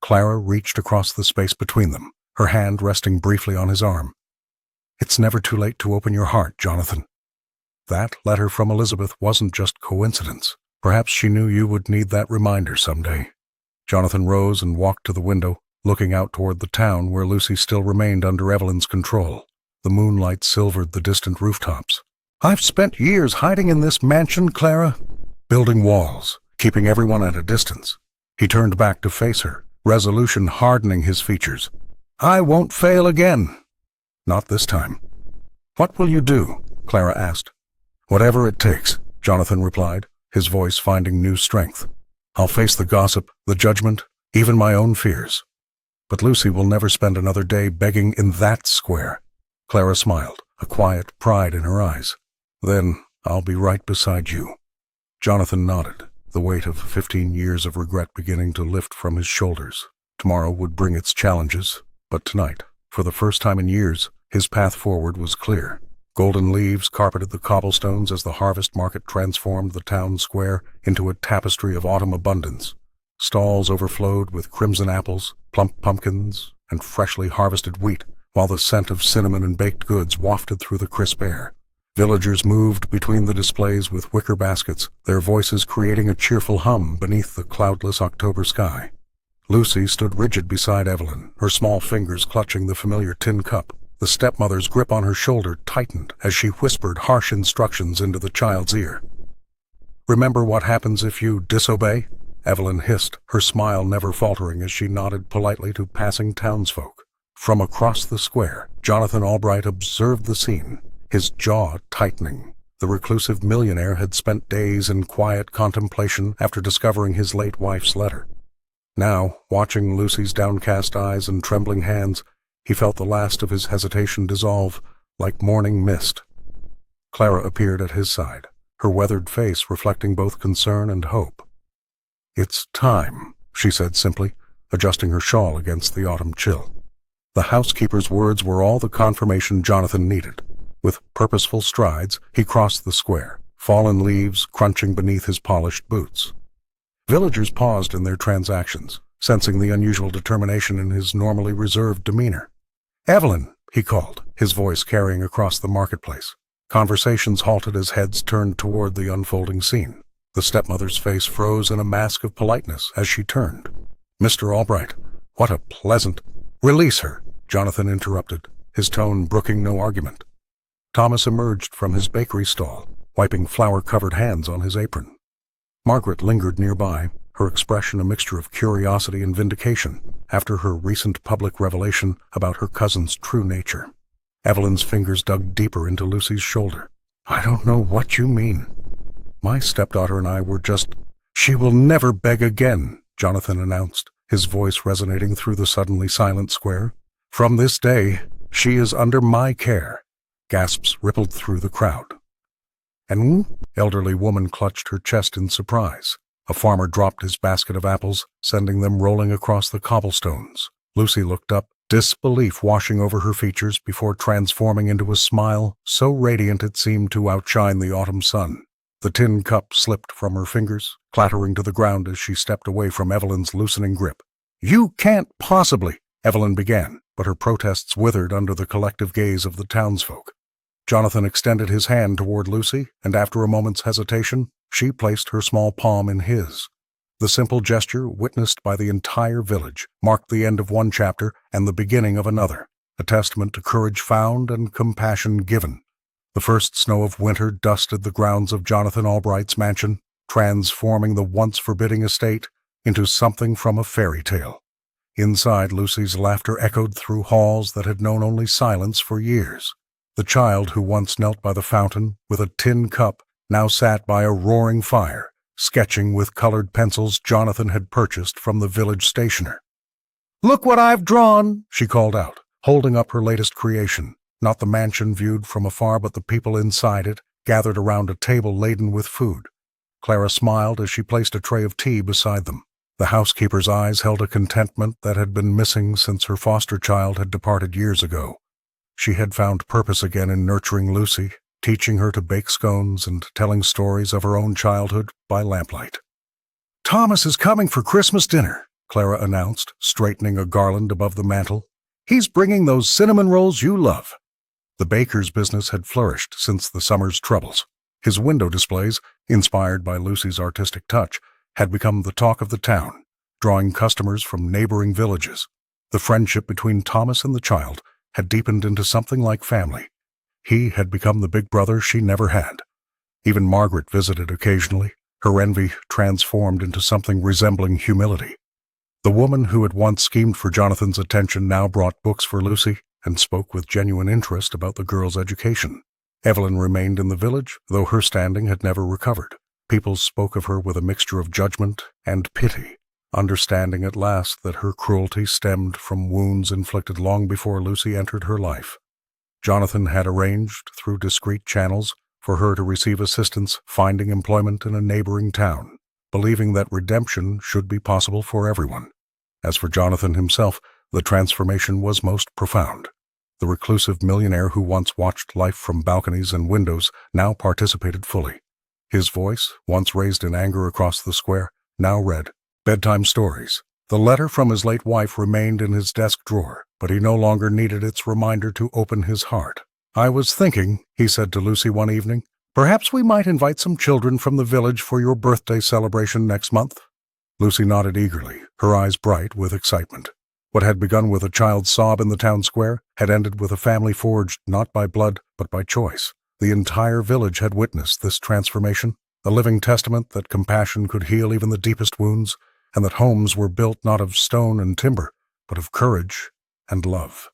Clara reached across the space between them, her hand resting briefly on his arm. "It's never too late to open your heart, Jonathan. That letter from Elizabeth wasn't just coincidence. Perhaps she knew you would need that reminder someday." Jonathan rose and walked to the window, looking out toward the town where Lucy still remained under Evelyn's control. The moonlight silvered the distant rooftops. "I've spent years hiding in this mansion, Clara, building walls, keeping everyone at a distance." He turned back to face her, resolution hardening his features. "I won't fail again." "Not this time." "What will you do?" Clara asked. "Whatever it takes," Jonathan replied, his voice finding new strength. "I'll face the gossip, the judgment, even my own fears." But Lucy will never spend another day begging in that square. Clara smiled, a quiet pride in her eyes. Then I'll be right beside you. Jonathan nodded, the weight of 15 years of regret beginning to lift from his shoulders. Tomorrow would bring its challenges, but tonight, for the first time in years, his path forward was clear. Golden leaves carpeted the cobblestones as the harvest market transformed the town square into a tapestry of autumn abundance. Stalls overflowed with crimson apples, plump pumpkins, and freshly harvested wheat, while the scent of cinnamon and baked goods wafted through the crisp air. Villagers moved between the displays with wicker baskets, their voices creating a cheerful hum beneath the cloudless October sky. Lucy stood rigid beside Evelyn, her small fingers clutching the familiar tin cup. The stepmother's grip on her shoulder tightened as she whispered harsh instructions into the child's ear. "Remember what happens if you disobey?" Evelyn hissed, her smile never faltering as she nodded politely to passing townsfolk. From across the square, Jonathan Albright observed the scene, his jaw tightening. The reclusive millionaire had spent days in quiet contemplation after discovering his late wife's letter. Now, watching Lucy's downcast eyes and trembling hands, he felt the last of his hesitation dissolve, like morning mist. Clara appeared at his side, her weathered face reflecting both concern and hope. "It's time," she said simply, adjusting her shawl against the autumn chill. The housekeeper's words were all the confirmation Jonathan needed. With purposeful strides, he crossed the square, fallen leaves crunching beneath his polished boots. Villagers paused in their transactions, sensing the unusual determination in his normally reserved demeanor. "Evelyn," he called, his voice carrying across the marketplace. Conversations halted as heads turned toward the unfolding scene. The stepmother's face froze in a mask of politeness as she turned. "Mr. Albright, what a pleasant—" "Release her," Jonathan interrupted, his tone brooking no argument. Thomas emerged from his bakery stall, wiping flour-covered hands on his apron. Margaret lingered nearby, her expression a mixture of curiosity and vindication after her recent public revelation about her cousin's true nature. Evelyn's fingers dug deeper into Lucy's shoulder. "I don't know what you mean. My stepdaughter and I were just—" "She will never beg again," Jonathan announced, his voice resonating through the suddenly silent square. "From this day, she is under my care." Gasps rippled through the crowd. "And?" Elderly woman clutched her chest in surprise. A farmer dropped his basket of apples, sending them rolling across the cobblestones. Lucy looked up, disbelief washing over her features before transforming into a smile so radiant it seemed to outshine the autumn sun. The tin cup slipped from her fingers, clattering to the ground as she stepped away from Evelyn's loosening grip. "You can't possibly," Evelyn began, but her protests withered under the collective gaze of the townsfolk. Jonathan extended his hand toward Lucy, and after a moment's hesitation, she placed her small palm in his. The simple gesture, witnessed by the entire village, marked the end of one chapter and the beginning of another, a testament to courage found and compassion given. The first snow of winter dusted the grounds of Jonathan Albright's mansion, transforming the once forbidding estate into something from a fairy tale. Inside, Lucy's laughter echoed through halls that had known only silence for years. The child who once knelt by the fountain with a tin cup now sat by a roaring fire, sketching with colored pencils Jonathan had purchased from the village stationer. "Look what I've drawn," she called out, holding up her latest creation, not the mansion viewed from afar but the people inside it, gathered around a table laden with food. Clara smiled as she placed a tray of tea beside them. The housekeeper's eyes held a contentment that had been missing since her foster child had departed years ago. She had found purpose again in nurturing Lucy, teaching her to bake scones and telling stories of her own childhood by lamplight. "Thomas is coming for Christmas dinner," Clara announced, straightening a garland above the mantel. "He's bringing those cinnamon rolls you love." The baker's business had flourished since the summer's troubles. His window displays, inspired by Lucy's artistic touch, had become the talk of the town, drawing customers from neighboring villages. The friendship between Thomas and the child had deepened into something like family. He had become the big brother she never had. Even Margaret visited occasionally, her envy transformed into something resembling humility. The woman who had once schemed for Jonathan's attention now brought books for Lucy and spoke with genuine interest about the girl's education. Evelyn remained in the village, though her standing had never recovered. People spoke of her with a mixture of judgment and pity. understanding at last that her cruelty stemmed from wounds inflicted long before Lucy entered her life. Jonathan had arranged, through discreet channels, for her to receive assistance finding employment in a neighboring town, believing that redemption should be possible for everyone. As for Jonathan himself, the transformation was most profound. The reclusive millionaire who once watched life from balconies and windows now participated fully. His voice, once raised in anger across the square, now read bedtime stories. The letter from his late wife remained in his desk drawer, but he no longer needed its reminder to open his heart. "I was thinking," he said to Lucy one evening, "perhaps we might invite some children from the village for your birthday celebration next month." Lucy nodded eagerly, her eyes bright with excitement. What had begun with a child's sob in the town square had ended with a family forged not by blood but by choice. The entire village had witnessed this transformation, a living testament that compassion could heal even the deepest wounds, and that homes were built not of stone and timber, but of courage and love.